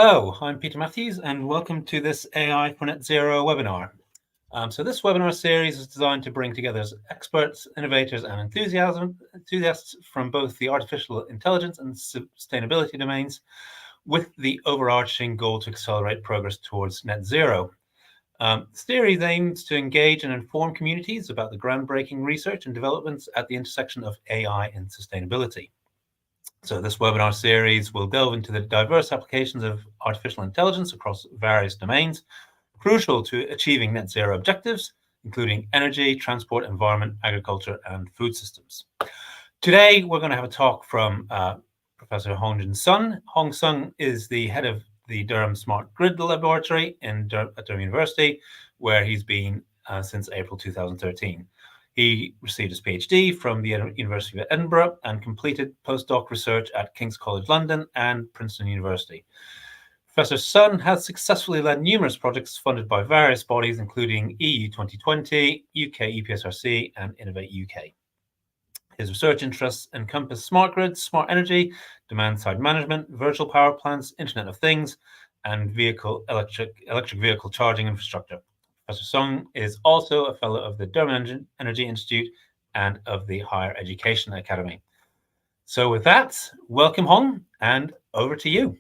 Hello, I'm Peter Matthews, and welcome to this AI for Net Zero webinar. So this webinar series is designed to bring together experts, innovators, and enthusiasts from both the artificial intelligence and sustainability domains, with the overarching goal to accelerate progress towards net zero. The series aims to engage and inform communities about the groundbreaking research and developments at the intersection of AI and sustainability. So this webinar series will delve into the diverse applications of artificial intelligence across various domains, crucial to achieving net zero objectives, including energy, transport, environment, agriculture, and food systems. Today, we're going to have a talk from Professor Hongjian Sun. Hong Sun is the head of the Durham Smart Grid Laboratory at Durham University, where he's been since April 2013. He received his PhD from the University of Edinburgh and completed postdoc research at King's College London and Princeton University. Professor Sun has successfully led numerous projects funded by various bodies, including EU 2020, UK EPSRC, and Innovate UK. His research interests encompass smart grids, smart energy, demand-side management, virtual power plants, Internet of Things, and electric vehicle charging infrastructure. Professor Sun is also a fellow of the Durham Energy Institute and of the Higher Education Academy. So with that, welcome Hong, and over to you.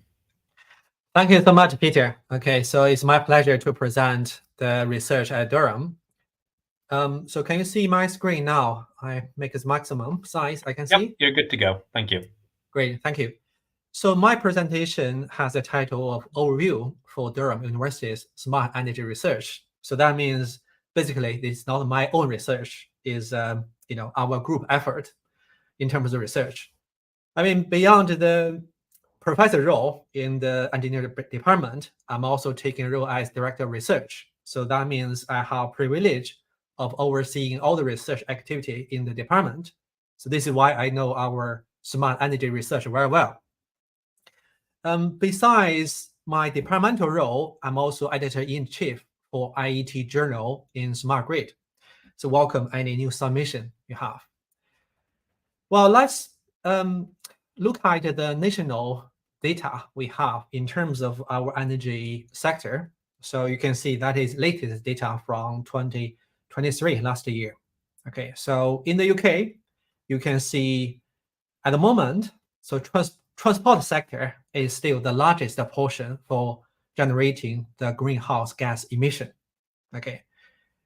Thank you so much, Peter. Okay, so it's my pleasure to present the research at Durham. So can you see my screen now? I make it maximum size I can see. Yep, you're good to go. Thank you. Great, thank you. So my presentation has a title of Overview for Durham University's Smart Energy Research. So that means basically it's not my own research, is our group effort in terms of research. I mean, beyond the professor role in the engineering department, I'm also taking a role as director of research. So that means I have privilege of overseeing all the research activity in the department. So this is why I know our smart energy research very well. Besides my departmental role, I'm also editor-in-chief for IET Journal in Smart Grid. So welcome any new submission you have. Well, let's look at the national data we have in terms of our energy sector. So you can see that is latest data from 2023, last year. Okay, so in the UK, you can see at the moment, so transport sector is still the largest portion for generating the greenhouse gas emission. Okay,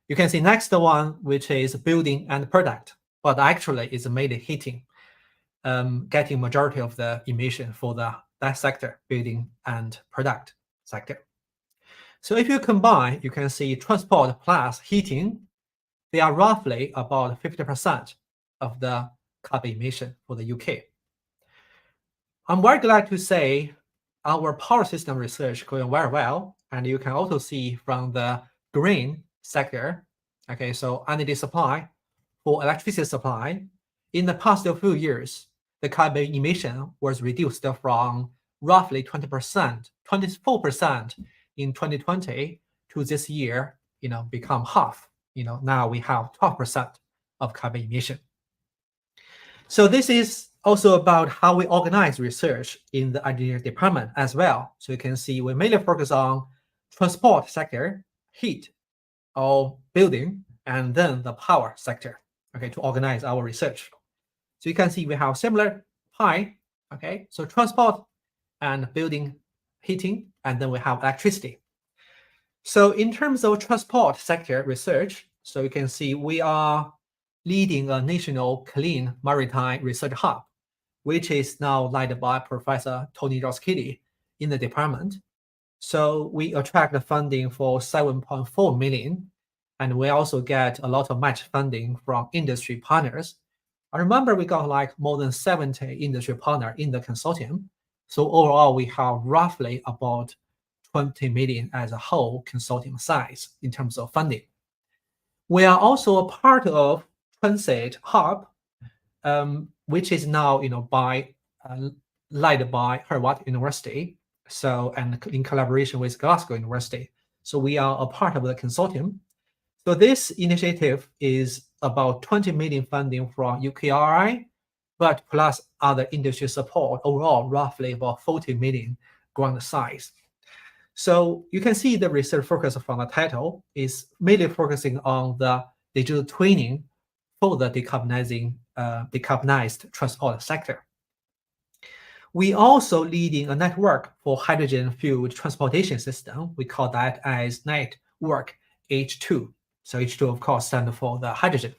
you can see next one, which is building and product, but actually is mainly heating, getting majority of the emission for that sector, building and product sector. So if you combine, you can see transport plus heating, they are roughly about 50% of the carbon emission for the UK. I'm very glad to say our power system research going very well, and you can also see from the green sector, okay, so energy supply for electricity supply, in the past few years, the carbon emission was reduced from roughly 20%, 24% in 2020 to this year, become half. Now we have 12% of carbon emission. So this is also about how we organize research in the engineering department as well. So you can see we mainly focus on transport sector, heat, or building, and then the power sector, okay, to organize our research. So you can see we have similar pie, okay, so transport and building, heating, and then we have electricity. So in terms of transport sector research, so you can see we are leading a national clean maritime research hub, which is now led by Professor Tony Roskilly in the department. So we attract the funding for 7.4 million, and we also get a lot of match funding from industry partners. I remember we got like more than 70 industry partners in the consortium. So overall, we have roughly about 20 million as a whole consortium size in terms of funding. We are also a part of Transit Hub, which is now led by Harvard University, so and in collaboration with Glasgow University. So we are a part of the consortium. So this initiative is about 20 million funding from UKRI, but plus other industry support, overall roughly about 40 million grant size So you can see the research focus from the title is mainly focusing on the digital twinning for the decarbonized transport sector. We also leading a network for hydrogen fueled transportation system. We call that as network H2. So H2, of course, stands for the hydrogen.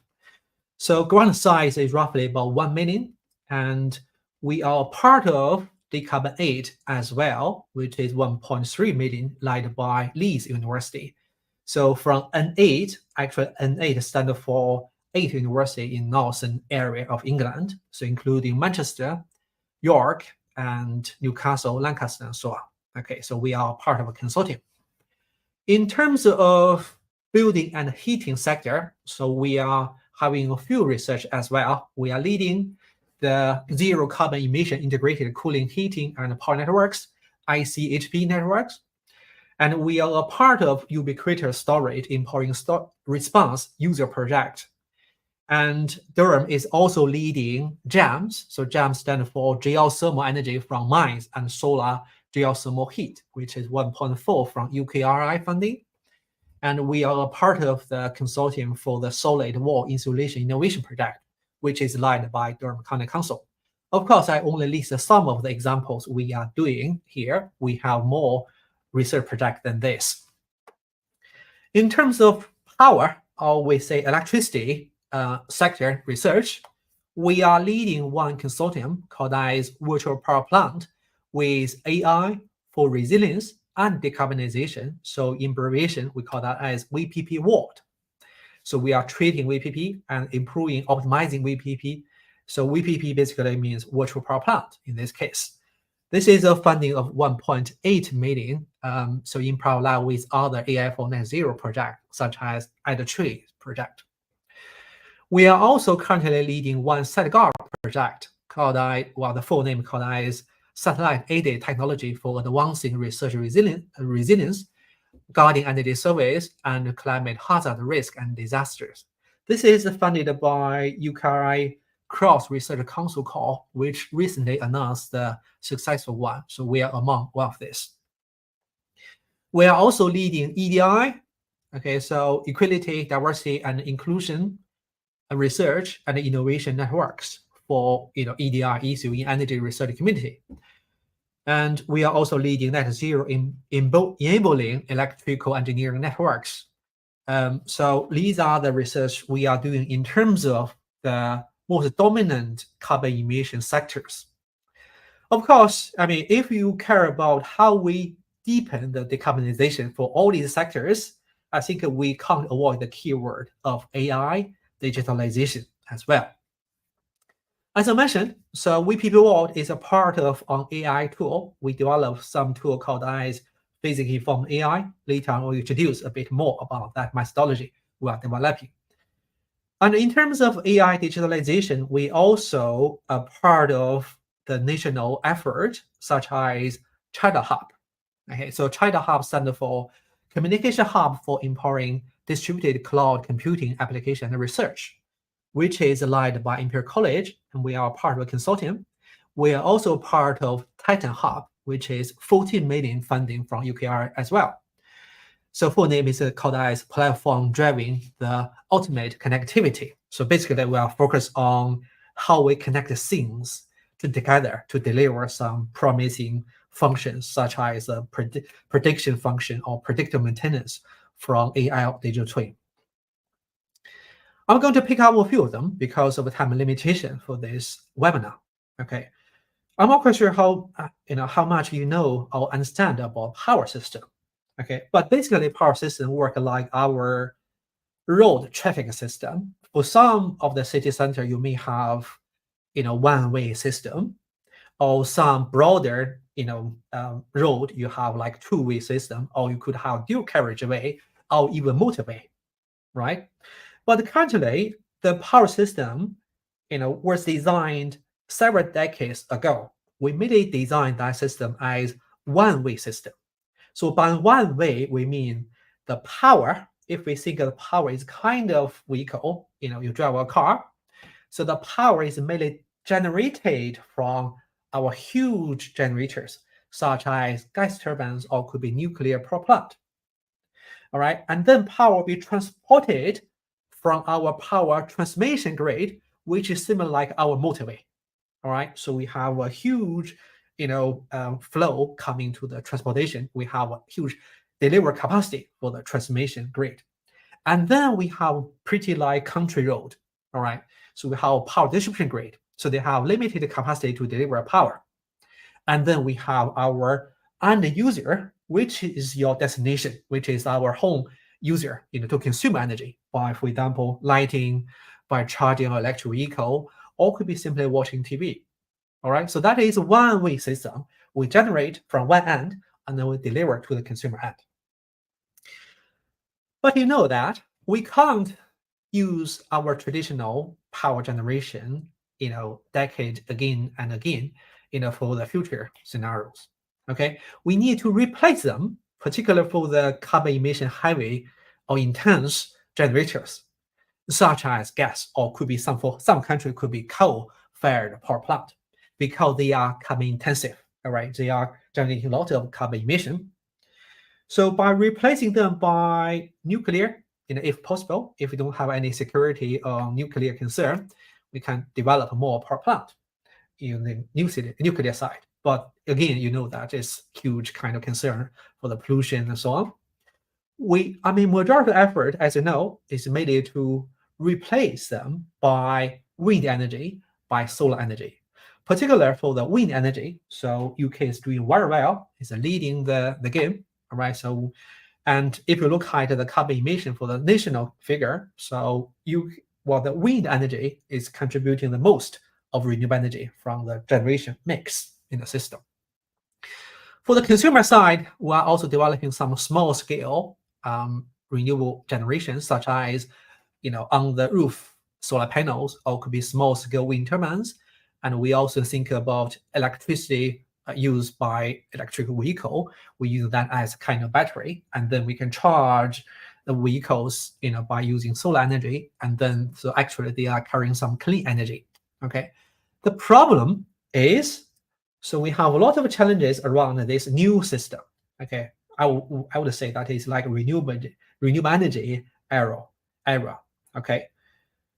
So ground size is roughly about 1 million. And we are part of Decarbon 8 as well, which is 1.3 million, led by Leeds University. So from N8, actually N8 stands for 8 university in northern area of England, so including Manchester, York, and Newcastle, Lancaster, and so on. Okay, so we are part of a consortium. In terms of building and heating sector, so we are having a few research as well. We are leading the zero carbon emission integrated cooling, heating, and power networks, ICHP networks. And we are a part of ubiquitous storage empowering response user project. And Durham is also leading GEMS. So GEMS stands for geothermal energy from mines and solar geothermal heat, which is 1.4 from UKRI funding. And we are a part of the consortium for the solid wall insulation innovation project, which is led by Durham County Council. Of course, I only list some of the examples we are doing here. We have more research projects than this. In terms of power, or we say electricity sector research, we are leading one consortium called as Virtual Power Plant with AI for resilience and decarbonization. So in abbreviation, we call that as VPP World. So we are treating VPP and improving, optimizing VPP. So VPP basically means virtual power plant in this case. This is a funding of 1.8 million. So in parallel with other AI for net zero projects, such as Idle Tree project. We are also currently leading one SATGAR project called, the full name called as Satellite-Aided Technology for Advancing Research Resilience, Guarding Energy Service, and Climate Hazard Risk and Disasters. This is funded by UKRI Cross Research Council Call, which recently announced the successful one. So we are among one of this. We are also leading EDI, okay, so Equality, Diversity, and Inclusion research and innovation networks for EDI issue in energy research community. And we are also leading net zero in enabling electrical engineering networks. So these are the research we are doing in terms of the most dominant carbon emission sectors. Of course, I mean, if you care about how we deepen the decarbonization for all these sectors, I think we can't avoid the keyword of AI digitalization as well. As I mentioned, so VPP World is a part of an AI tool. We developed some tool called as Physically Informed AI. Later I will introduce a bit more about that methodology we are developing. And in terms of AI digitalization, we also are part of the national effort, such as China Hub. Okay, so China Hub stands for Communication Hub for Empowering Distributed Cloud Computing Application and Research, which is led by Imperial College, and we are part of a consortium. We are also part of Titan Hub, which is 14 million funding from UKR as well. So full name is called as Platform Driving the Ultimate Connectivity. So basically, we are focused on how we connect the things together to deliver some promising functions, such as a prediction function or predictive maintenance from AI digital twin. I'm going to pick up a few of them because of the time limitation for this webinar. Okay, I'm not quite sure how much you know or understand about power system. Okay, but basically, power system work like our road traffic system. For some of the city center, you may have one-way system, or some broader road you have like two-way system, or you could have dual carriageway or even motorway, right? But currently, the power system, was designed several decades ago. We mainly designed that system as one-way system. So by one way, we mean the power. If we think of power is kind of vehicle, you drive a car. So the power is mainly generated from our huge generators. such as gas turbines or could be nuclear power plant. All right, and then power will be transported from our power transmission grid, which is similar like our motorway. All right, so we have a huge, flow coming to the transportation. We have a huge delivery capacity for the transmission grid, and then we have pretty like country road. All right, so we have power distribution grid, so they have limited capacity to deliver power, and then we have our end user, which is your destination, which is our home user, to consume energy by, for example, lighting, by charging an electric vehicle, or could be simply watching TV. All right, so that is a one-way system. We generate from one end and then we deliver to the consumer end. But you know that we can't use our traditional power generation, decade again and again, for the future scenarios. Okay, we need to replace them, particularly for the carbon emission heavy or intense generators, such as gas, or could be for some country could be coal-fired power plant, because they are carbon intensive. All right, they are generating a lot of carbon emission. So by replacing them by nuclear, if possible, if we don't have any security or nuclear concern, we can develop more power plant in the nuclear side. But again, that is huge kind of concern for the pollution and so on. Majority of effort, as you know, is made to replace them by wind energy, by solar energy, particularly for the wind energy. So UK is doing very well, it's leading the game. All right, so, and if you look at the carbon emission for the national figure, so the wind energy is contributing the most of renewable energy from the generation mix in the system. For the consumer side, we are also developing some small scale renewable generation, such as on the roof solar panels, or could be small scale wind turbines. And we also think about electricity used by electric vehicle. We use that as a kind of battery, and then we can charge the vehicles by using solar energy, and then so actually they are carrying some clean energy. Okay, the problem is, so we have a lot of challenges around this new system. Okay, I would say that is like renewable energy era. Okay,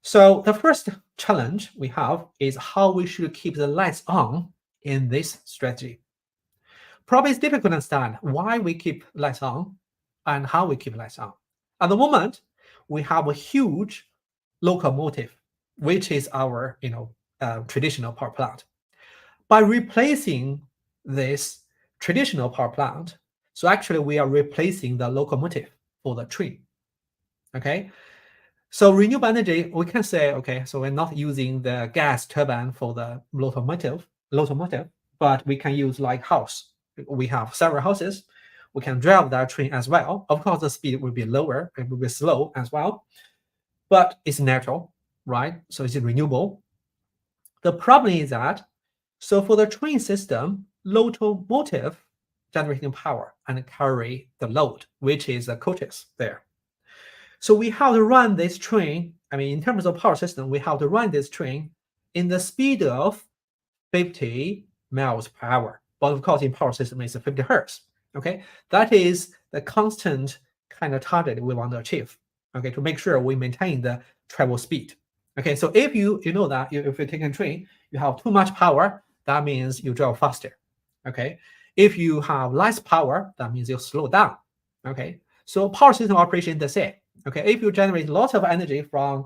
so the first challenge we have is how we should keep the lights on in this strategy. Probably it's difficult to understand why we keep lights on and how we keep lights on. At the moment, we have a huge locomotive, which is our traditional power plant. By replacing this traditional power plant, so actually we are replacing the locomotive for the train. Okay, so renewable energy, we can say, okay, so we're not using the gas turbine for the locomotive, but we can use like house. We have several houses. We can drive that train as well. Of course, the speed will be lower, it will be slow as well, but it's natural, right? So it's renewable. The problem is that, so for the train system, locomotive generating power and carry the load, which is the coaches there. So we have to run this train, in terms of power system, we have to run this train in the speed of 50 miles per hour. But of course, in power system, it's 50 hertz. Okay, that is the constant kind of target we want to achieve. Okay, to make sure we maintain the travel speed. Okay, so if if you take a train, you have too much power, that means you drive faster. Okay, if you have less power, that means you slow down. Okay, so power system operation the same. Okay, if you generate lots of energy from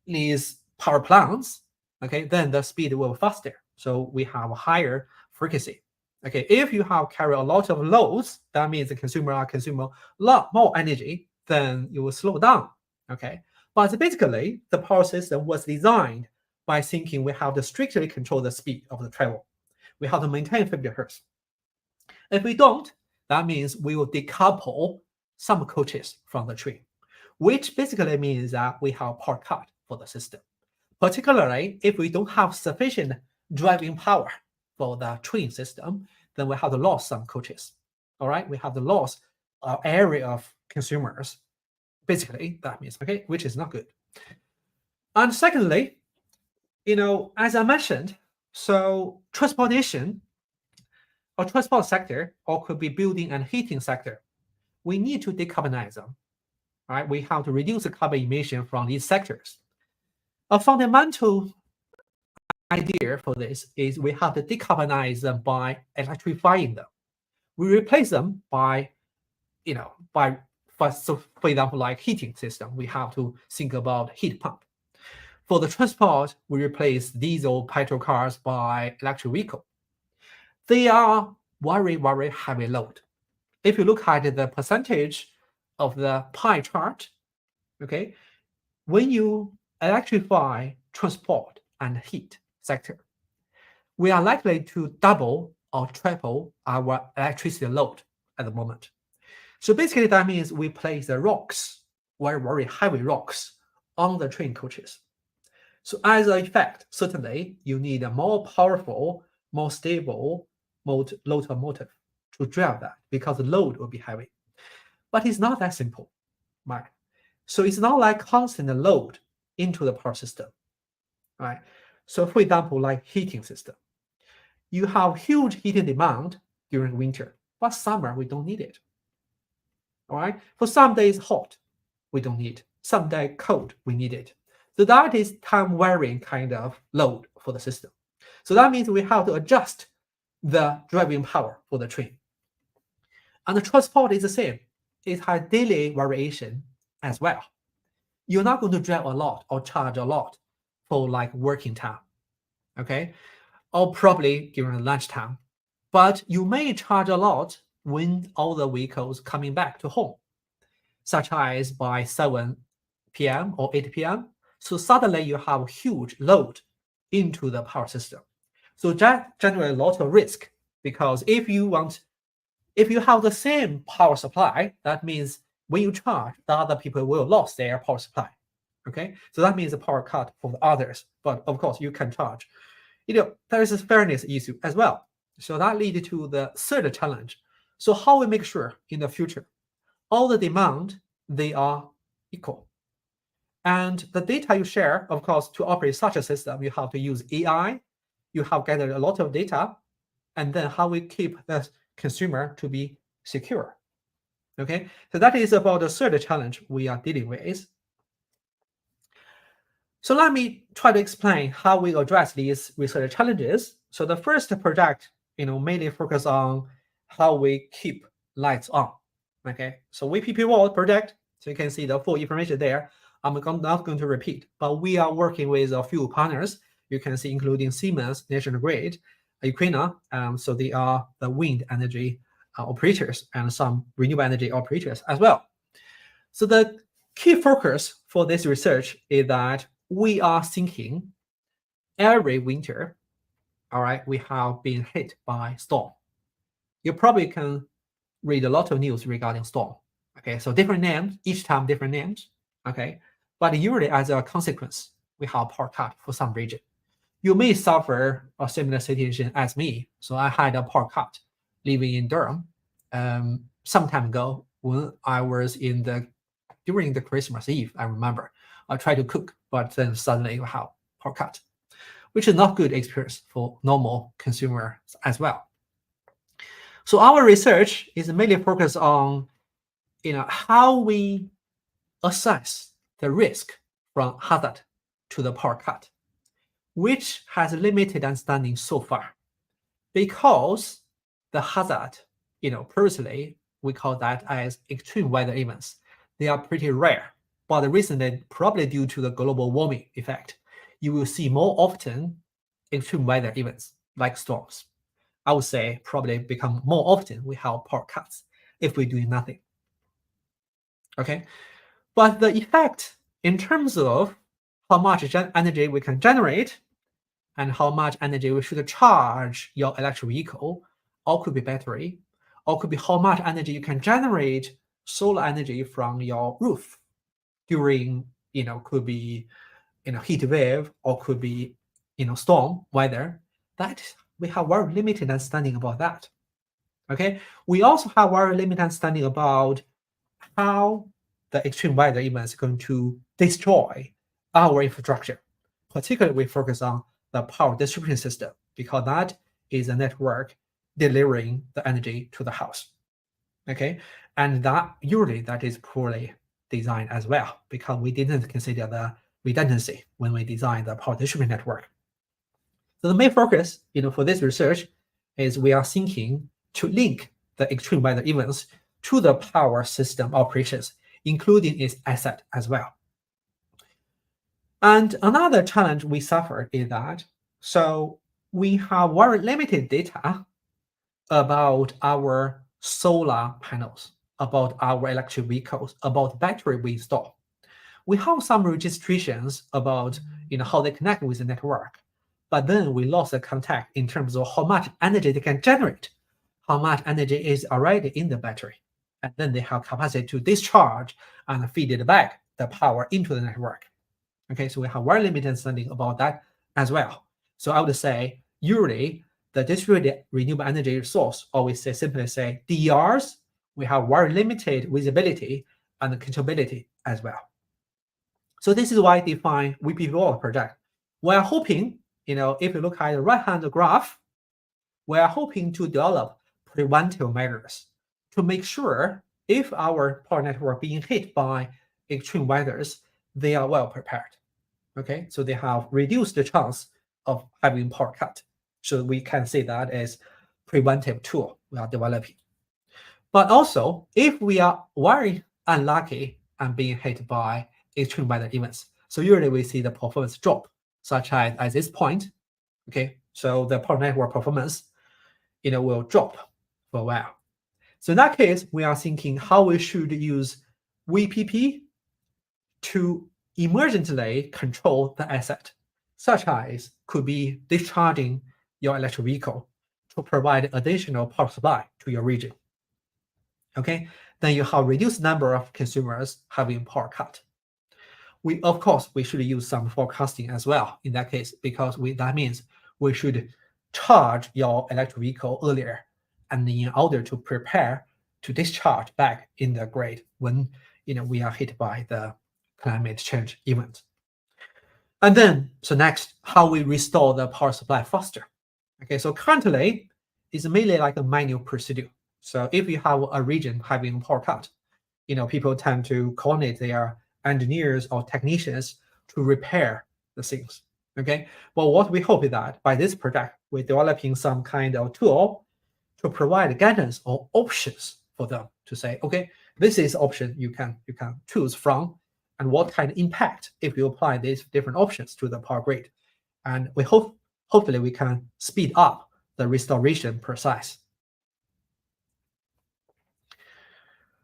these power plants, okay, then the speed will be faster. So we have a higher frequency. Okay, if you have carry a lot of loads, that means the consumer consume a lot more energy, then you will slow down. Okay, but basically the power system was designed by thinking we have to strictly control the speed of the travel. We have to maintain 50 hertz. If we don't, that means we will decouple some coaches from the train, which basically means that we have power cut for the system. Particularly if we don't have sufficient driving power for the train system, then we have to lose some coaches. All right, we have to lose our area of consumers. Basically, that means, okay, which is not good. And secondly, as I mentioned, so transportation, or transport sector, or could be building and heating sector. We need to decarbonize them, right? We have to reduce the carbon emission from these sectors. A fundamental idea for this is we have to decarbonize them by electrifying them. We replace them by, for example, like heating system, we have to think about heat pump. For the transport, we replace diesel petrol cars by electric vehicle. They are very, very heavy load. If you look at the percentage of the pie chart, okay, when you electrify transport and heat sector, we are likely to double or triple our electricity load at the moment. So basically that means we place the rocks, very, very heavy rocks on the train coaches. So as an effect, certainly you need a more powerful, more stable locomotive to drive that because the load will be heavy. But it's not that simple, right? So it's not like constant load into the power system, right? So for example, like heating system, you have huge heating demand during winter, but summer we don't need it. All right. For some days hot, we don't need. Some day cold, we need it. So that is time varying kind of load for the system. So that means we have to adjust the driving power for the train. And the transport is the same. It has daily variation as well. You're not going to drive a lot or charge a lot for like working time, okay? Or probably during lunchtime. But you may charge a lot when all the vehicles coming back to home, such as by 7 p.m. or 8 p.m. So suddenly you have huge load into the power system. So that generates a lot of risk, because if you have the same power supply, that means when you charge, the other people will lose their power supply. Okay, so that means a power cut for the others. But of course, you can charge. There is a fairness issue as well. So that leads to the third challenge. So how we make sure in the future, all the demand, they are equal. And the data you share, of course, to operate such a system, you have to use AI, you have gathered a lot of data, and then how we keep the consumer to be secure. Okay, so that is about the third challenge we are dealing with. So let me try to explain how we address these research challenges. So the first project, mainly focus on how we keep lights on. Okay, so VPP World project, so you can see the full information there. I'm not going to repeat, but we are working with a few partners. You can see including Siemens, National Grid, Equina, so they are the wind energy operators and some renewable energy operators as well. So the key focus for this research is that we are thinking every winter, all right, we have been hit by storm. You probably can read a lot of news regarding storm. Okay, so different names, each time different names. Okay, but usually as a consequence, we have power cut for some region. You may suffer a similar situation as me. So I had a power cut living in Durham some time ago when I was during the Christmas Eve. I remember I tried to cook, but then suddenly you have power cut, which is not good experience for normal consumers as well. So our research is mainly focused on, how we assess the risk from hazard to the power cut, which has limited understanding so far, because the hazard, previously we call that as extreme weather events. They are pretty rare, but recently, probably due to the global warming effect, you will see more often extreme weather events like storms. I would say probably become more often we have power cuts if we do nothing. Okay, but the effect in terms of how much energy we can generate and how much energy we should charge your electric vehicle, or could be battery, or could be how much energy you can generate solar energy from your roof during, could be, heat wave, or could be, storm weather. That we have very limited understanding about that. Okay, we also have very limited understanding about how the extreme weather events are going to destroy our infrastructure. Particularly, we focus on the power distribution system, because that is a network delivering the energy to the house. Okay, and that usually that is poorly designed as well, because we didn't consider the redundancy when we designed the power distribution network. So the main focus, for this research is we are thinking to link the extreme weather events to the power system operations, including its asset as well. And another challenge we suffered is that, so we have very limited data about our solar panels, about our electric vehicles, about battery we install. We have some registrations about how they connect with the network, but then we lost the contact in terms of how much energy they can generate, how much energy is already in the battery, and then they have capacity to discharge and feed it back the power into the network. Okay, so we have very limited understanding about that as well. So I would say usually the distributed renewable energy source, or we simply say DERs, we have very limited visibility and controllability as well. So this is why I define VPP project. We are hoping, if you look at the right-hand graph, we are hoping to develop preventive measures to make sure if our power network being hit by extreme weathers, they are well prepared. Okay, so they have reduced the chance of having power cut. So we can say that as preventive tool we are developing. But also, if we are very unlucky and being hit by extreme weather events, so usually we see the performance drop, such as at this point. Okay, so the power network performance, will drop for a while. So in that case, we are thinking how we should use VPP to emergently control the asset, such as could be discharging your electric vehicle to provide additional power supply to your region. Okay, then you have reduced number of consumers having power cut. Of course, we should use some forecasting as well in that case, because that means we should charge your electric vehicle earlier, and in order to prepare to discharge back in the grid when we are hit by the climate change event. And then, so next, how we restore the power supply faster. Okay, so currently it's mainly like a manual procedure. So if you have a region having power cut, people tend to coordinate their engineers or technicians to repair the things. Okay, but what we hope is that by this project, we're developing some kind of tool to provide guidance or options for them to say, okay, this is option you can choose from, and what kind of impact if you apply these different options to the power grid. And we hopefully we can speed up the restoration process.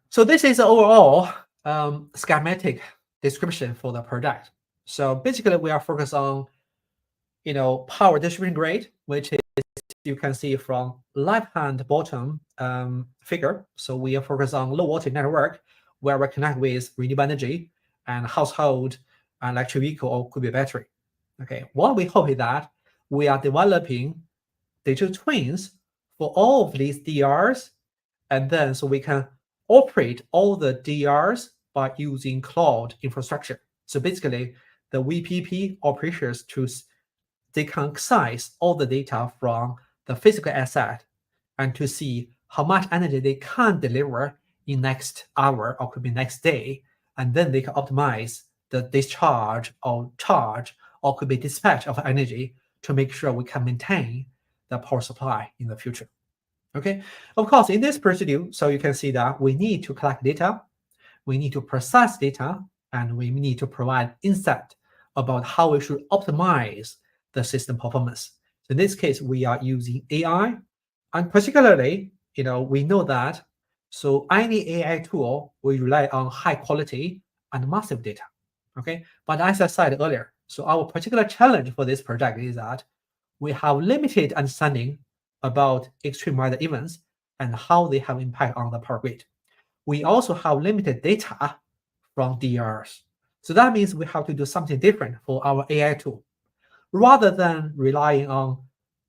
So this is the overall schematic description for the project. So basically we are focused on power distribution grid, which is you can see from left-hand bottom figure. So we are focused on low voltage network where we connect with renewable energy and household and electric vehicle or could be battery. Okay, what we hope is that we are developing digital twins for all of these DRs, and then so we can operate all the DRs by using cloud infrastructure. So basically, the VPP operations they can access all the data from the physical asset and to see how much energy they can deliver in next hour or could be next day, and then they can optimize the discharge or charge or could be dispatch of energy to make sure we can maintain the power supply in the future. Okay, of course, in this procedure, so you can see that we need to collect data, we need to process data, and we need to provide insight about how we should optimize the system performance. So in this case, we are using AI, and particularly, we know that so any AI tool will rely on high quality and massive data. Okay, but as I said earlier, so our particular challenge for this project is that we have limited understanding about extreme weather events and how they have impact on the power grid. We also have limited data from DRs. So that means we have to do something different for our AI tool. Rather than relying on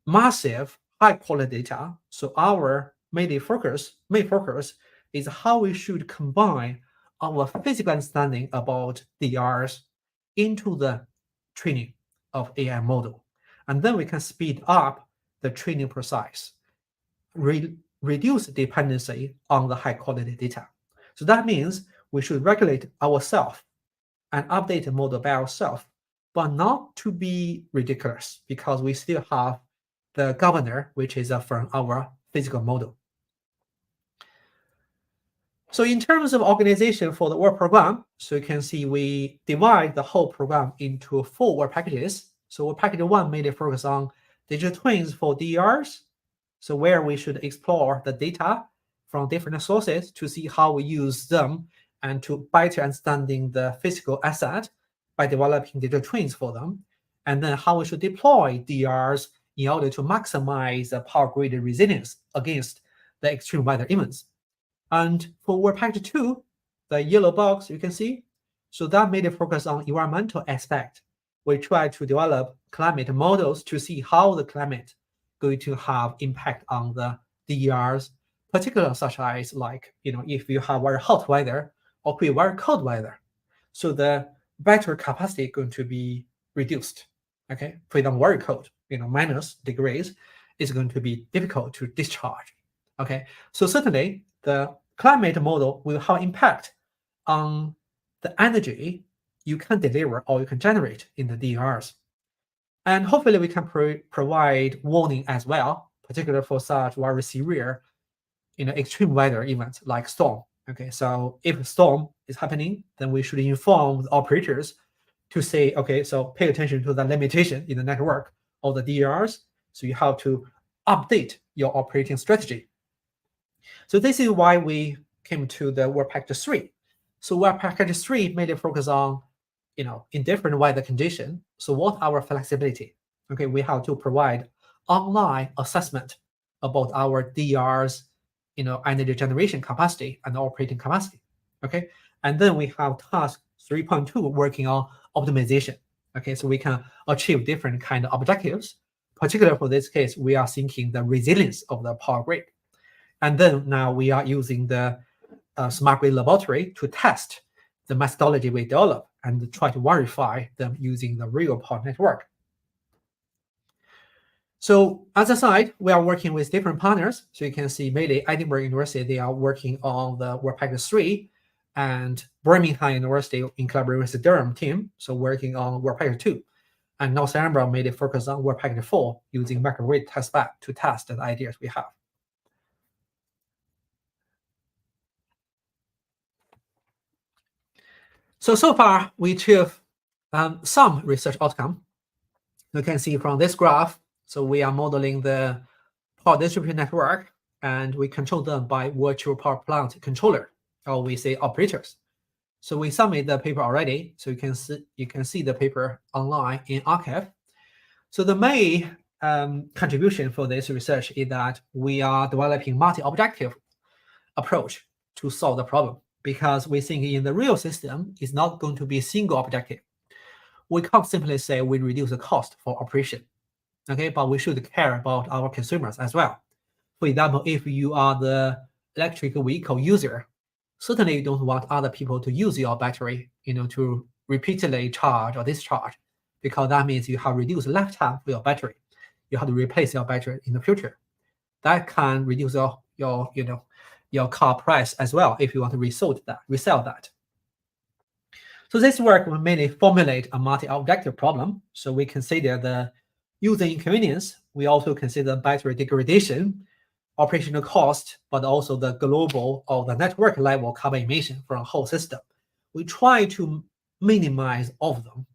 massive high quality data, so our main focus is how we should combine our physical understanding about DRs into the training of AI model. And then we can speed up the training process. reduce dependency on the high quality data. So that means we should regulate ourselves and update the model by ourselves, but not to be ridiculous, because we still have the governor, which is from our physical model. So in terms of organization for the work program, so you can see we divide the whole program into 4 work packages. So work package 1 mainly focus on digital twins for DERs, so where we should explore the data from different sources to see how we use them and to better understanding the physical asset by developing digital twins for them, and then how we should deploy DERs in order to maximize the power grid resilience against the extreme weather events. And for work package 2, the yellow box you can see, so that made it focus on environmental aspect. We try to develop climate models to see how the climate going to have impact on the DERs, particularly such as like, if you have very hot weather or very cold weather. So the battery capacity is going to be reduced. Okay, for example, very cold, minus degrees, is going to be difficult to discharge. Okay, so certainly the climate model will have impact on the energy you can deliver or you can generate in the DERs. And hopefully we can provide warning as well, particularly for such very severe, extreme weather events like storm. Okay, so if a storm is happening, then we should inform the operators to say, okay, so pay attention to the limitation in the network of the DERs. So you have to update your operating strategy. So this is why we came to the work package 3. So work package 3 mainly focus on, in different weather conditions. So what our flexibility? Okay, we have to provide online assessment about our DERs, energy generation capacity and operating capacity. Okay, and then we have task 3.2 working on optimization. Okay, so we can achieve different kind of objectives. Particularly for this case, we are thinking the resilience of the power grid. And then now we are using the smart grid laboratory to test the methodology we develop and try to verify them using the real power network. So as a side, we are working with different partners. So you can see mainly Edinburgh University, they are working on the work package 3, and Birmingham University in collaboration with the Durham team, so working on work package 2. And North Edinburgh made it focus on work package 4 using microgrid testbed to test the ideas we have. So far, we achieve some research outcome. You can see from this graph, so we are modeling the power distribution network, and we control them by virtual power plant controller, or we say operators. So we submit the paper already, so you can see the paper online in arXiv. So the main contribution for this research is that we are developing multi-objective approach to solve the problem, because we think in the real system, it's not going to be a single objective. We can't simply say we reduce the cost for operation, okay? But we should care about our consumers as well. For example, if you are the electric vehicle user, certainly you don't want other people to use your battery, to repeatedly charge or discharge, because that means you have reduced lifetime for your battery. You have to replace your battery in the future. That can reduce your car price as well if you want to resell that. So this work will mainly formulate a multi-objective problem. So we consider the user inconvenience. We also consider battery degradation, operational cost, but also the global or the network level carbon emission from a whole system. We try to minimize all of them.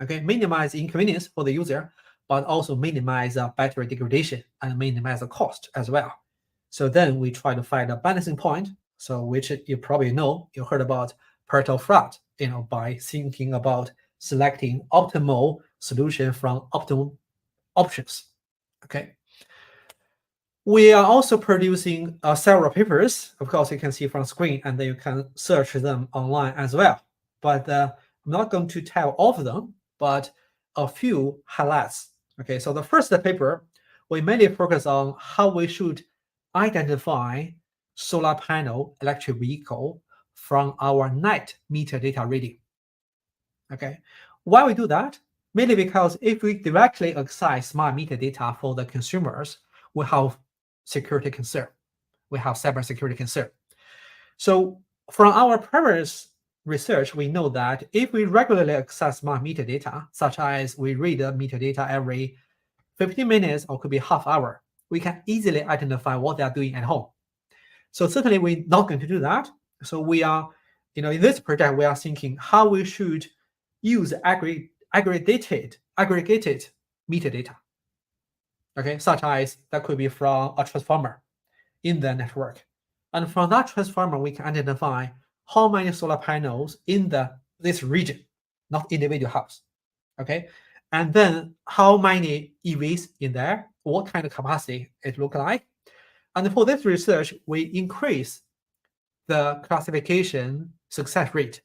Okay, minimize inconvenience for the user, but also minimize battery degradation and minimize the cost as well. So then we try to find a balancing point, so which you probably know, you heard about Pareto flat, by thinking about selecting optimal solution from optimal options. Okay. We are also producing several papers. Of course, you can see from screen, and then you can search them online as well. But I'm not going to tell all of them, but a few highlights. Okay, so the first paper, we mainly focus on how we should identify solar panel electric vehicle from our net meter data reading. Okay, why we do that? Mainly because if we directly access smart meter data for the consumers, we have security concern. We have cybersecurity concern. So from our previous research, we know that if we regularly access smart meter data, such as we read the meter data every 15 minutes or could be half hour, we can easily identify what they are doing at home. So certainly we're not going to do that. So we are, in this project, we are thinking how we should use aggregated meter data. Okay, such as that could be from a transformer in the network. And from that transformer, we can identify how many solar panels in this region, not individual house. Okay, and then how many EVs in there, what kind of capacity it look like. And for this research, we increase the classification success rate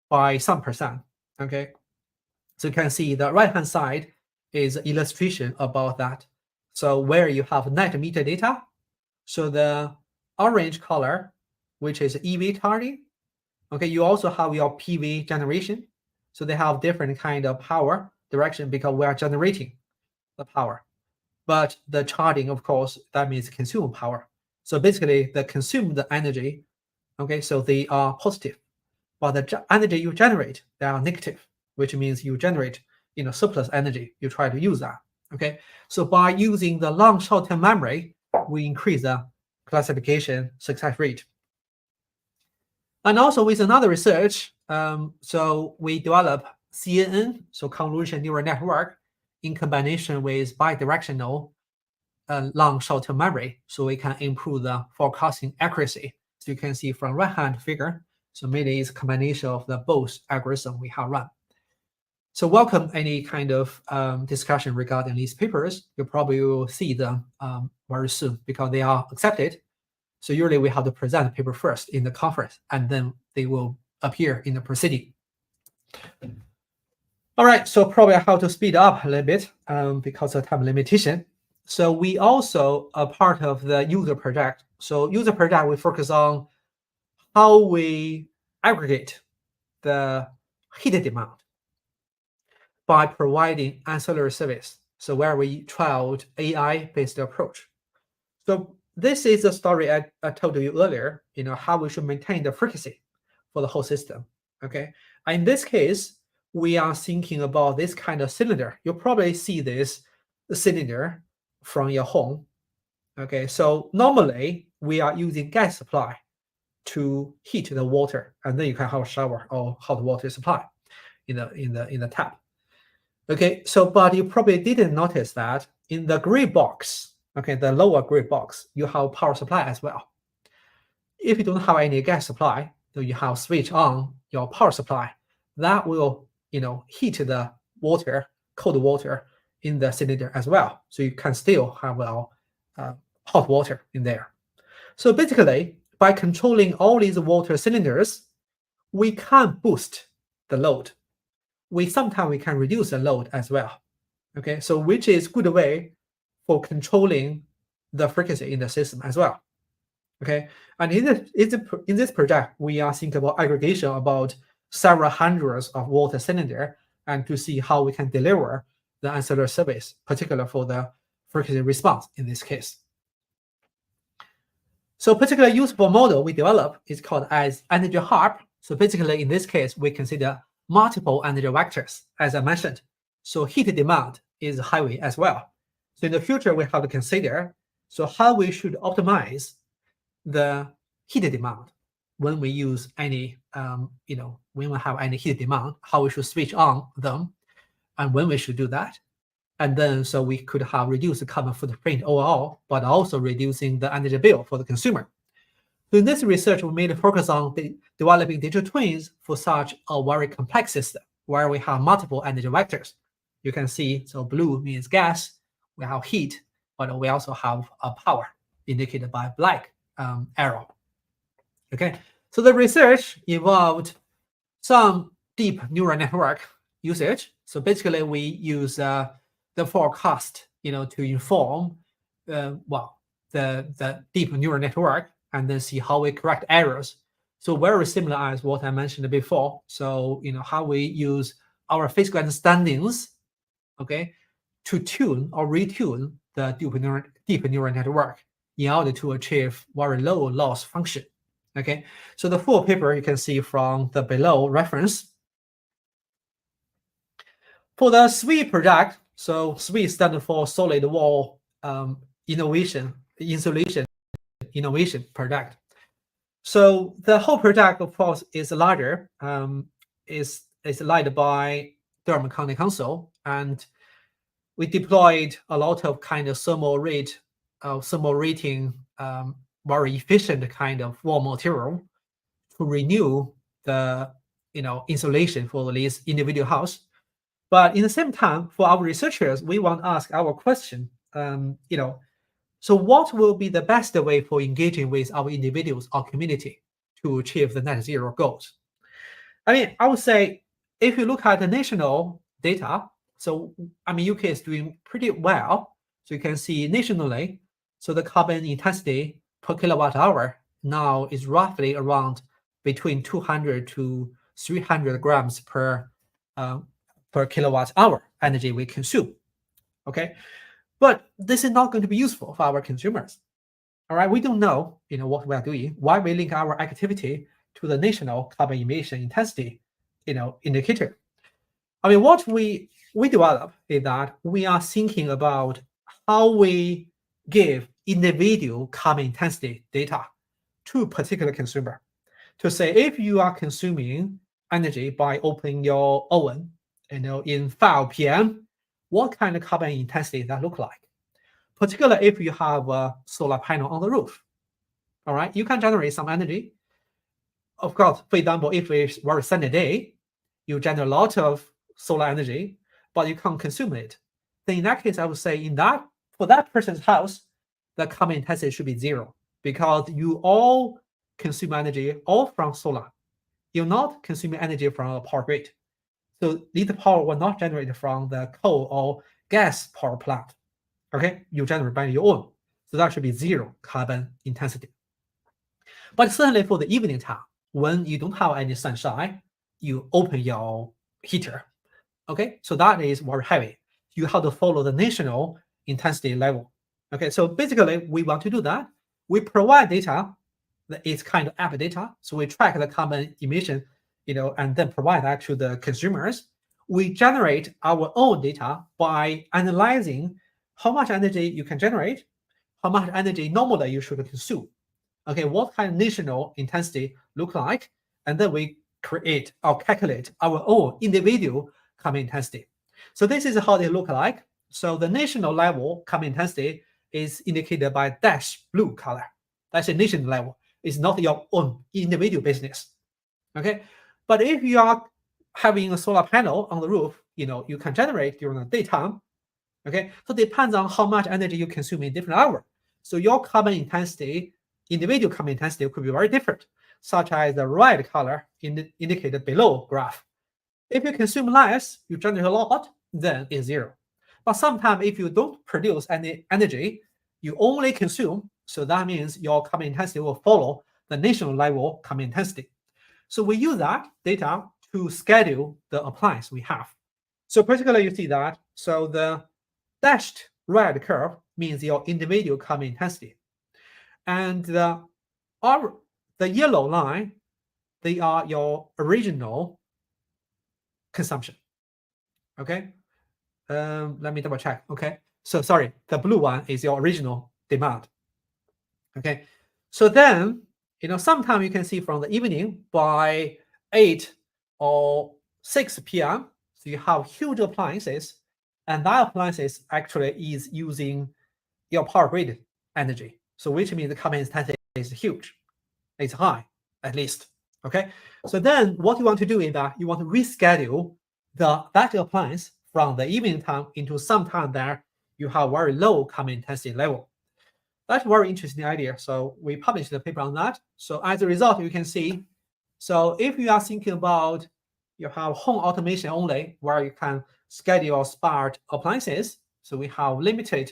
by some percent. Okay, so you can see the right-hand side is illustration about that. So where you have net meter data, so the orange color, which is EV charging. Okay, you also have your PV generation. So they have different kind of power direction because we are generating the power. But the charging, of course, that means consume power. So basically the consumed energy, okay, so they are positive. But the energy you generate, they are negative, which means you generate surplus energy. You try to use that. Okay, so by using the long short-term memory, we increase the classification success rate. And also with another research, so we develop CNN, so convolution neural network, in combination with bidirectional long short-term memory, so we can improve the forecasting accuracy. So you can see from right-hand figure, so mainly it's a combination of the both algorithm we have run. So welcome any kind of discussion regarding these papers. You probably will see them very soon because they are accepted. So usually we have to present the paper first in the conference, and then they will appear in the proceeding. All right, so probably I have to speed up a little bit because of time limitation. So we also are part of the user project. So user project, we focus on how we aggregate the heat demand by providing ancillary service. So where we trialed AI-based approach. So this is the story I told you earlier, how we should maintain the frequency for the whole system. Okay. In this case, we are thinking about this kind of cylinder. You'll probably see this cylinder from your home. Okay. So normally we are using gas supply to heat the water, and then you can have a shower or hot water supply in the tap. Okay. So, but you probably didn't notice that in the gray box, okay, the lower gray box, you have power supply as well. If you don't have any gas supply, so you have switch on your power supply, that will heat the water, cold water in the cylinder as well. So you can still have hot water in there. So basically, by controlling all these water cylinders, we can boost the load. Sometimes we can reduce the load as well. Okay, so which is good way for controlling the frequency in the system as well. Okay, and in this project, we are thinking about aggregation about several hundreds of water cylinder and to see how we can deliver the ancillary service, particularly for the frequency response in this case. So particular useful model we develop is called as energy hub. So basically in this case, we consider multiple energy vectors, as I mentioned. So heat demand is highway as well. So in the future, we have to consider how we should optimize the heat demand when we use any, when we have any heat demand, how we should switch on them, and when we should do that. And then so we could have reduced the carbon footprint overall, but also reducing the energy bill for the consumer. So in this research, we made a focus on developing digital twins for such a very complex system where we have multiple energy vectors. You can see, so blue means gas, we have heat, but we also have a power indicated by black arrow. Okay, so the research involved some deep neural network usage. So basically, we use the forecast, to inform the deep neural network, and then see how we correct errors. So very similar as what I mentioned before. So how we use our physical understandings, okay, to tune or retune the deep neural network in order to achieve very low loss function. Okay, so the full paper you can see from the below reference. For the SWI project, so SWI stands for Solid Wall Insulation Innovation Project. So the whole project, of course, is larger. Is led by Durham County Council, and we deployed a lot of kind of thermal rating, very efficient kind of wall material to renew the insulation for these individual house. But in the same time, for our researchers, we want to ask our question, so what will be the best way for engaging with our individuals or community to achieve the net zero goals? I mean, I would say if you look at the national data, so I mean, UK is doing pretty well. So you can see nationally, so the carbon intensity per kilowatt hour now is roughly around between 200 to 300 grams per kilowatt hour energy we consume. Okay, but this is not going to be useful for our consumers. All right, we don't know, what we are doing. Why we link our activity to the national carbon emission intensity, indicator. I mean, what we develop is that we are thinking about how we give individual carbon intensity data to a particular consumer. To say, if you are consuming energy by opening your oven, in 5 p.m., what kind of carbon intensity that look like? Particularly if you have a solar panel on the roof. All right, you can generate some energy. Of course, for example, if it's a very sunny day, you generate a lot of solar energy, but you can't consume it. Then in that case, I would say for that person's house, the carbon intensity should be 0, because you all consume energy all from solar. You're not consuming energy from a power grid. So this power will not generate from the coal or gas power plant. Okay, you generate by your own. So that should be 0 carbon intensity. But certainly for the evening time, when you don't have any sunshine, you open your heater. Okay, so that is very heavy. You have to follow the national intensity level. Okay, so basically we want to do that. We provide data that is kind of app data. So we track the carbon emission, and then provide that to the consumers. We generate our own data by analyzing how much energy you can generate, how much energy normally you should consume. Okay, what kind of national intensity look like, and then we create or calculate our own individual carbon intensity. So this is how they look like. So the national level carbon intensity is indicated by dash blue color. That's a national level. It's not your own individual business. Okay, but if you are having a solar panel on the roof, you can generate during the daytime. Okay, so it depends on how much energy you consume in different hours. So your carbon intensity, individual carbon intensity, could be very different, such as the red color indicated below graph. If you consume less, you generate a lot, then it's 0. But sometimes if you don't produce any energy, you only consume, so that means your carbon intensity will follow the national level carbon intensity. So we use that data to schedule the appliance we have. So particularly you see that, so the dashed red curve means your individual carbon intensity. And the yellow line, they are your original consumption. Okay, let me double check. Okay, so sorry, the blue one is your original demand. Okay, so then sometimes you can see from the evening by 8 or 6 p.m. so you have huge appliances, and that appliances actually is using your power grid energy. So which means the carbon intensity is huge, it's high at least. Okay, so then what you want to do is that you want to reschedule that appliance from the evening time into some time that you have very low carbon intensity level. That's a very interesting idea. So we published the paper on that. So as a result, you can see, so if you are thinking about you have home automation only, where you can schedule smart appliances, so we have limited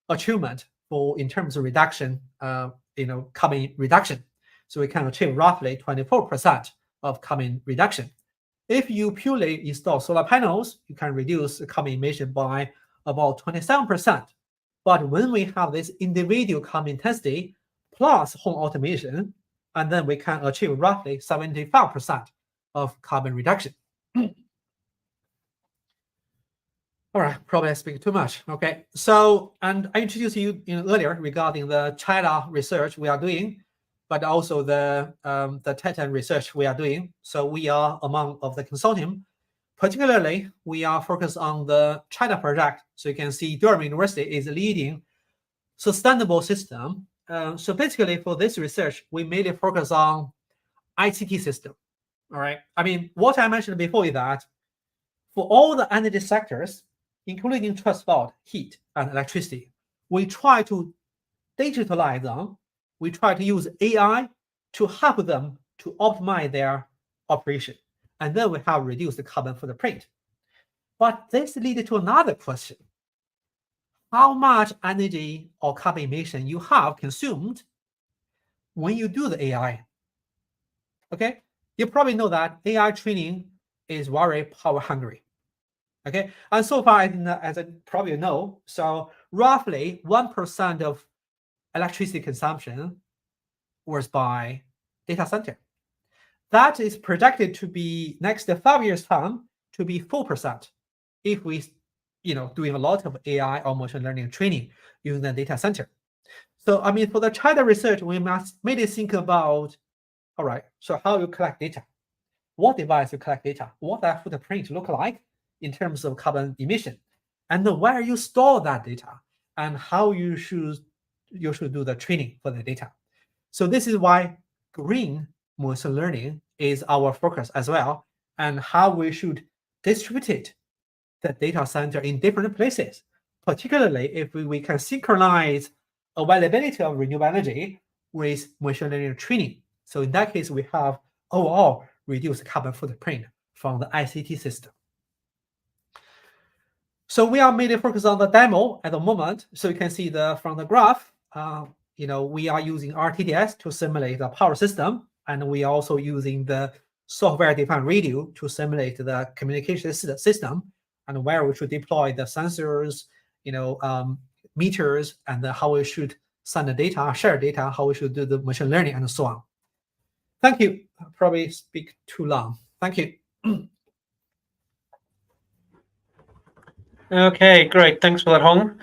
achievement in terms of reduction, carbon reduction. So we can achieve roughly 24% of carbon reduction. If you purely install solar panels, you can reduce the carbon emission by about 27%. But when we have this individual carbon intensity plus home automation, and then we can achieve roughly 75% of carbon reduction. All right, probably I speak too much. Okay, so, and I introduced you earlier regarding the China research we are doing, but also the Titan research we are doing. So we are among of the consortium. Particularly, we are focused on the China project. So you can see Durham University is leading sustainable system. So basically, for this research, we mainly focus on ICT system. All right. I mean, what I mentioned before is that for all the energy sectors, including transport, heat, and electricity, we try to digitalize them. We try to use AI to help them to optimize their operation. And then we have reduced the carbon footprint. But this leads to another question. How much energy or carbon emission you have consumed when you do the AI? Okay, you probably know that AI training is very power hungry. Okay, and so far, as I probably know, so roughly 1% of electricity consumption was by data center. That is projected to be next 5 years time to be 4% if we, doing a lot of AI or machine learning training using the data center. So I mean, for the China research, we must maybe think about, all right, so how you collect data, what device you collect data, what that footprint look like in terms of carbon emission, and then where you store that data, and how you should do the training for the data. So this is why green machine learning is our focus as well, and how we should distribute the data center in different places, particularly if we can synchronize availability of renewable energy with machine learning training. So in that case, we have overall reduced carbon footprint from the ICT system. So we are mainly focused on the demo at the moment. So you can see from the graph, we are using RTDS to simulate the power system, and we are also using the software-defined radio to simulate the communication system, and where we should deploy the sensors, meters, and how we should send the data, share data, how we should do the machine learning, and so on. Thank you. I probably speak too long. Thank you. Okay, great. Thanks for that, Hong.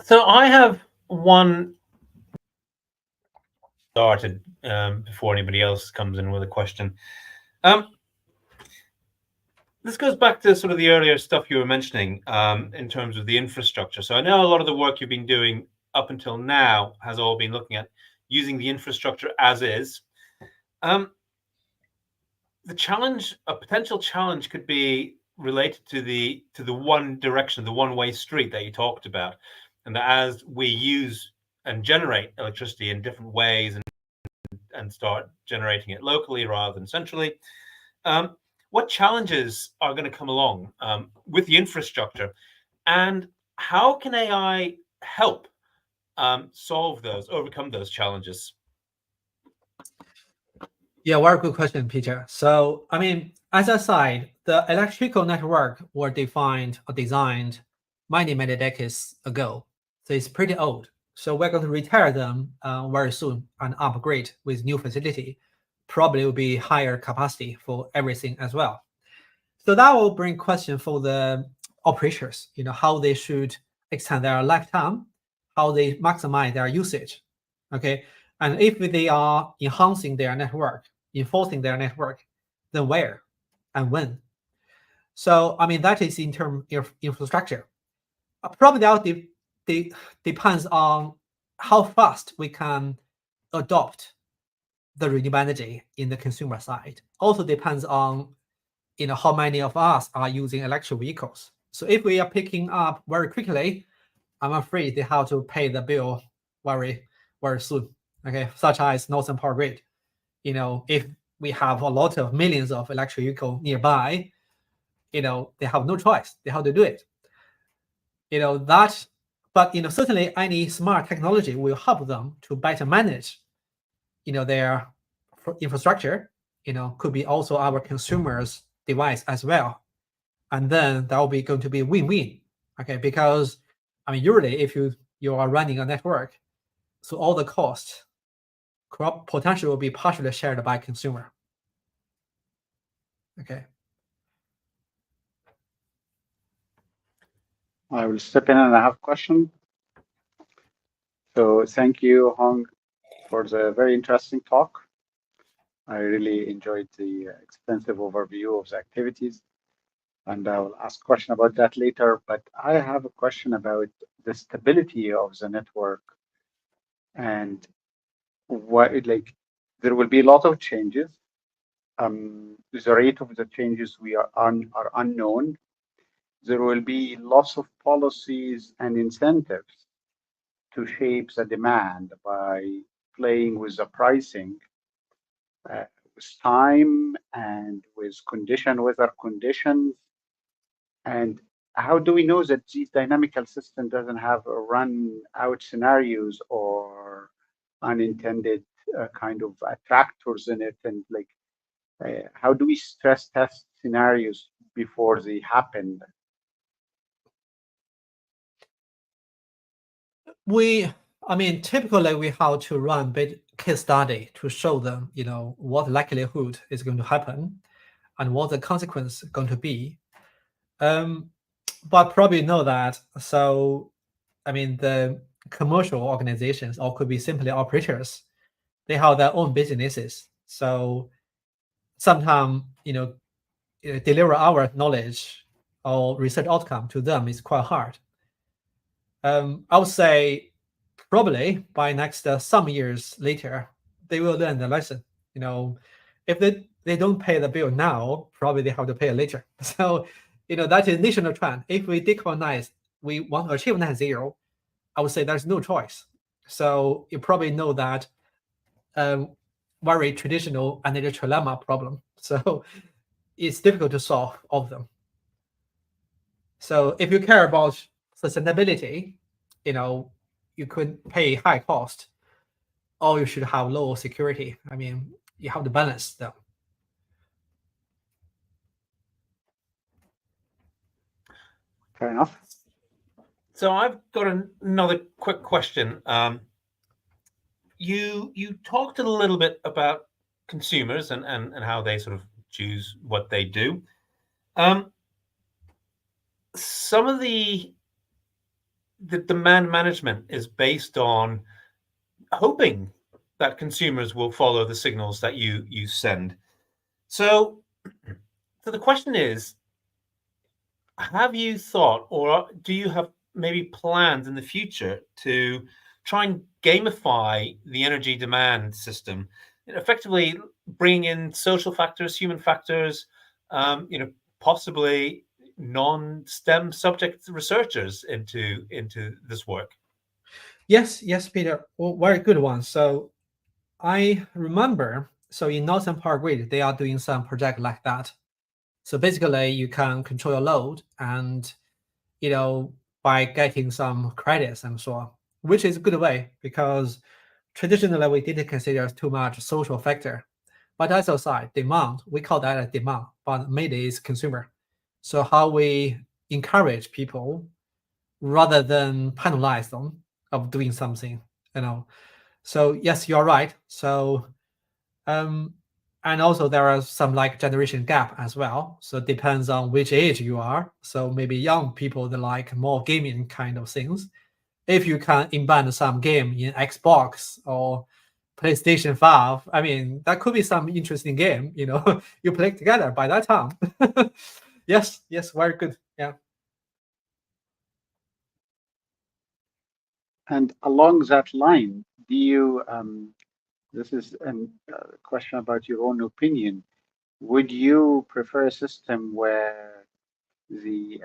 So I have one started before anybody else comes in with a question. This goes back to sort of the earlier stuff you were mentioning in terms of the infrastructure. So I know a lot of the work you've been doing up until now has all been looking at using the infrastructure as is. The challenge, a potential challenge, could be related to the one direction, the one-way street that you talked about, and that as we use and generate electricity in different ways and start generating it locally rather than centrally, what challenges are going to come along with the infrastructure, and how can AI help overcome those challenges? Yeah, very good question, Peter. So, I mean, as a side, the electrical network were defined or designed many, many decades ago. So it's pretty old. So we're going to retire them very soon and upgrade with new facility. Probably will be higher capacity for everything as well. So that will bring question for the operators, how they should extend their lifetime, how they maximize their usage. Okay. And if they are enhancing their network, enforcing their network, then where and when? So, I mean, that is in terms of infrastructure. Probably that depends on how fast we can adopt the renewable energy in the consumer side. Also depends on, how many of us are using electric vehicles. So if we are picking up very quickly, I'm afraid they have to pay the bill very, very soon. Okay, such as Northern Power Grid. If we have a lot of millions of electric vehicles nearby, they have no choice. They have to do it. But certainly any smart technology will help them to better manage, their infrastructure. Could be also our consumers' device as well, and then that will be going to be win-win. Okay, because I mean, usually if you are running a network, so all the costs potentially will be partially shared by consumer. Okay. I will step in and I have a question. So thank you, Hong, for the very interesting talk. I really enjoyed the extensive overview of the activities, and I will ask a question about that later. But I have a question about the stability of the network and what, like, there will be a lot of changes. The rate of the changes are unknown. There will be lots of policies and incentives to shape the demand by playing with the pricing, with time and with weather conditions. And how do we know that this dynamical system doesn't have run out scenarios or unintended kind of attractors in it? And like, how do we stress test scenarios before they happen? I mean, typically we have to run bit case study to show them, what likelihood is going to happen and what the consequence is going to be. But probably know that. So, I mean, the commercial organizations or could be simply operators, they have their own businesses. So sometimes, deliver our knowledge or research outcome to them is quite hard. I would say probably by next some years later, they will learn the lesson. If they don't pay the bill now, probably they have to pay it later. So, that is national trend. If we decarbonize, we want to achieve net zero, I would say there's no choice. So you probably know that very traditional energy trilemma problem. So it's difficult to solve all of them. So if you care about sustainability, you could pay high cost, or you should have low security. I mean, you have to balance them. Fair enough. So I've got another quick question. You talked a little bit about consumers and how they sort of choose what they do. Some of the demand management is based on hoping that consumers will follow the signals that you send. So the question is, have you thought, or do you have maybe plans in the future to try and gamify the energy demand system, effectively bring in social factors, human factors, possibly non-STEM subject researchers into this work? Yes, Peter. Well, very good one. So I remember, so in Northern Power Grid, they are doing some project like that. So basically, you can control your load and, by getting some credits and so on, which is a good way because traditionally we didn't consider too much social factor. But as a side, demand, we call that a demand, but mainly is consumer. So how we encourage people rather than penalize them of doing something, So yes, you're right. So and also there are some like generation gap as well. So it depends on which age you are. So maybe young people that like more gaming kind of things. If you can embed some game in Xbox or PlayStation 5, I mean that could be some interesting game, you play together by that time. Yes, very good. Yeah. And along that line, do you, this is a question about your own opinion, would you prefer a system where the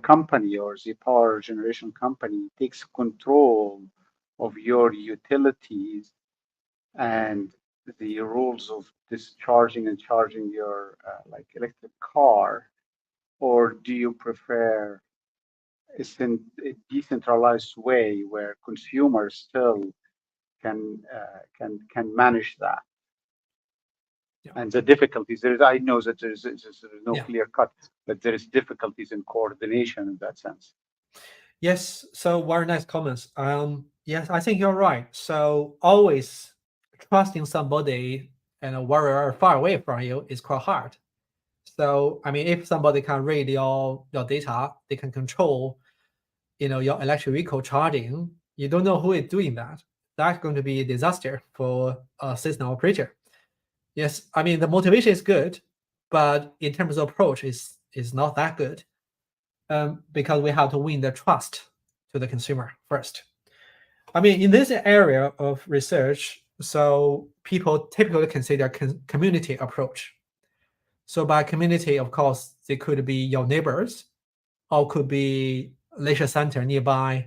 company or the power generation company takes control of your utilities and the rules of discharging and charging your like electric car, or do you prefer a decentralized way where consumers still can manage that? And the difficulties, I know that there's no Yeah. clear cut, but there is difficulties in coordination in that sense. Yes, so very nice comments. Yes, I think you're right. So always trusting somebody and very far away from you is quite hard. So I mean, if somebody can read your data, they can control, your electric vehicle charging. You don't know who is doing that. That's going to be a disaster for a system operator. Yes, I mean the motivation is good, but in terms of approach, is not that good. Because we have to win the trust to the consumer first. I mean, in this area of research, so people typically consider community approach. So by community, of course, they could be your neighbors, or could be leisure center nearby,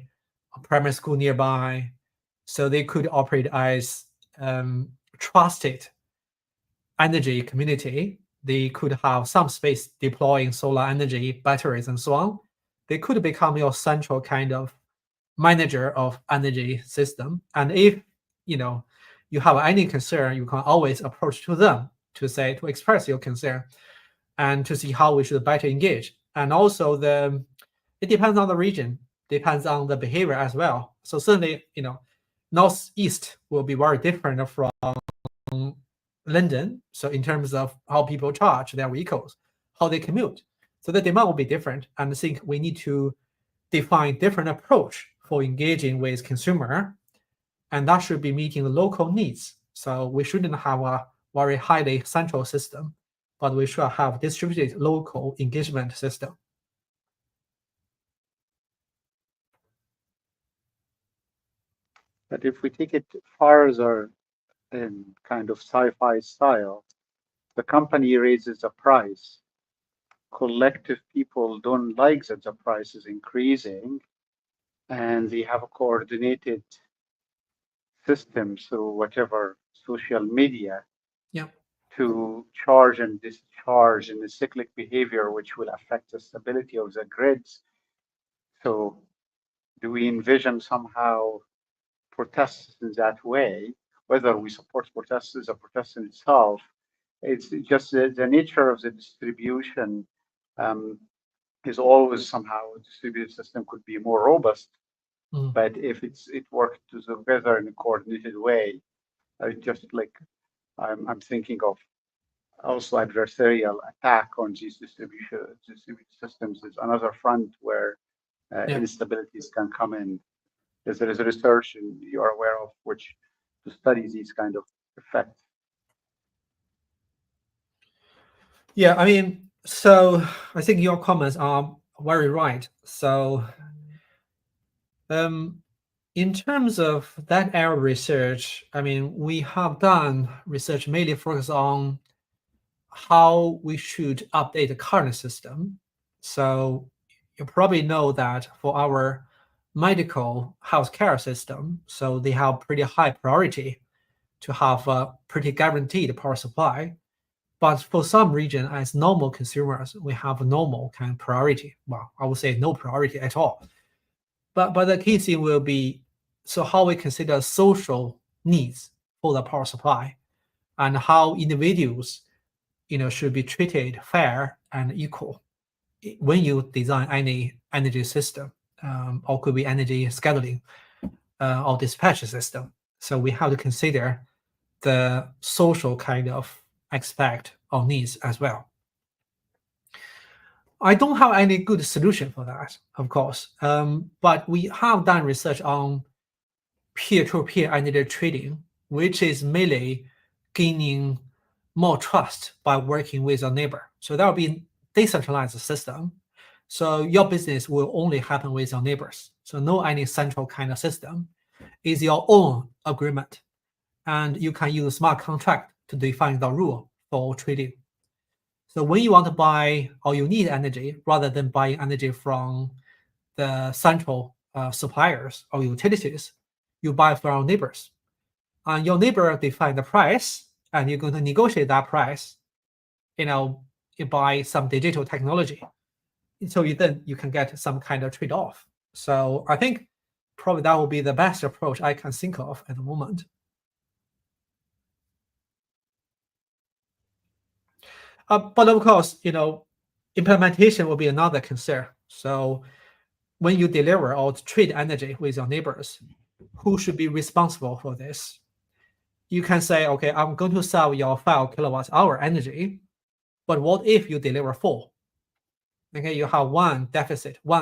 a primary school nearby. So they could operate as trusted energy community. They could have some space deploying solar energy, batteries, and so on. They could become your central kind of manager of energy system. And if you have any concern, you can always approach to them to express your concern and to see how we should better engage. And also it depends on the region, depends on the behavior as well. So certainly, Northeast will be very different from London. So in terms of how people charge their vehicles, how they commute. So the demand will be different. And I think we need to define different approach for engaging with consumer. And that should be meeting the local needs. So we shouldn't have a very highly central system, but we should have distributed local engagement system. But if we take it farther in kind of sci-fi style, the company raises the price. Collective people don't like that the price is increasing, and they have a coordinated system through whatever social media to charge and discharge in a cyclic behavior, which will affect the stability of the grids. So do we envision somehow protests in that way? Whether we support protests as a protest in itself, it's just the nature of the distribution is always somehow a distributed system could be more robust. But if it worked together in a coordinated way, I'm thinking of also adversarial attack on these distributed systems is another front where instabilities can come in. There is a research you are aware of which to study these kind of effects. Yeah, I mean, so I think your comments are very right. So in terms of that area of research, I mean, we have done research mainly focused on how we should update the current system. So you probably know that for our medical healthcare system, so they have pretty high priority to have a pretty guaranteed power supply. But for some region, as normal consumers, we have normal kind of priority. Well, I would say no priority at all. But the key thing will be, so how we consider social needs for the power supply and how individuals should be treated fair and equal when you design any energy system, or could be energy scheduling or dispatch system. So we have to consider the social kind of aspect of needs as well. I don't have any good solution for that, of course, but we have done research on peer-to-peer energy trading, which is mainly gaining more trust by working with a neighbor. So that will be decentralized system. So your business will only happen with your neighbors. So no any central kind of system. Is your own agreement. And you can use smart contract to define the rule for trading. So when you want to buy or you need energy, rather than buying energy from the central suppliers or utilities, you buy from your neighbors. And your neighbor define the price, and you're going to negotiate that price, by some digital technology. So then you can get some kind of trade-off. So I think probably that will be the best approach I can think of at the moment. But of course, implementation will be another concern. So when you deliver or trade energy with your neighbors, who should be responsible for this? You can say, okay, I'm going to sell your 5 kilowatt-hour energy, but what if you deliver 4? Okay, you have 1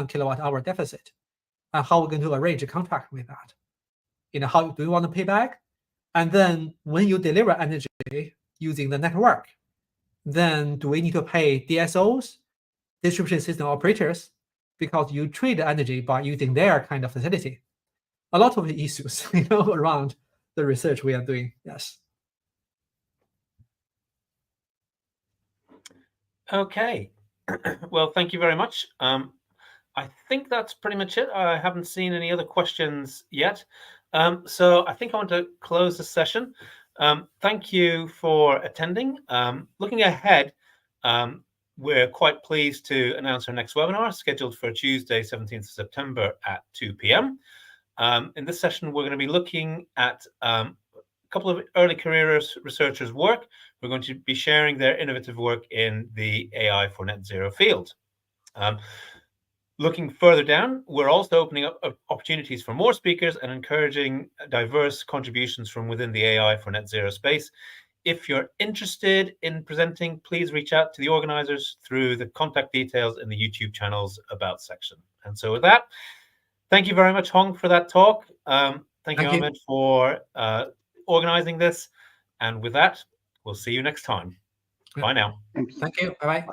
kilowatt-hour deficit. And how are we going to arrange a contract with that? How do you want to pay back? And then when you deliver energy using the network, then do we need to pay DSOs, distribution system operators, because you trade the energy by using their kind of facility? A lot of the issues, around the research we are doing. Yes. Okay. Well, thank you very much. I think that's pretty much it. I haven't seen any other questions yet. So I think I want to close the session. Thank you for attending. Looking ahead, we're quite pleased to announce our next webinar, scheduled for Tuesday, 17th of September at 2 p.m. In this session, we're going to be looking at a couple of early career researchers' work. We're going to be sharing their innovative work in the AI for net zero field. Looking further down, we're also opening up opportunities for more speakers and encouraging diverse contributions from within the AI for net zero space. If you're interested in presenting, please reach out to the organizers through the contact details in the YouTube channel's About section. And so with that, thank you very much, Hong, for that talk. Thank you, Ahmed, for organizing this. And with that, we'll see you next time. Bye now. Thank you. Bye-bye.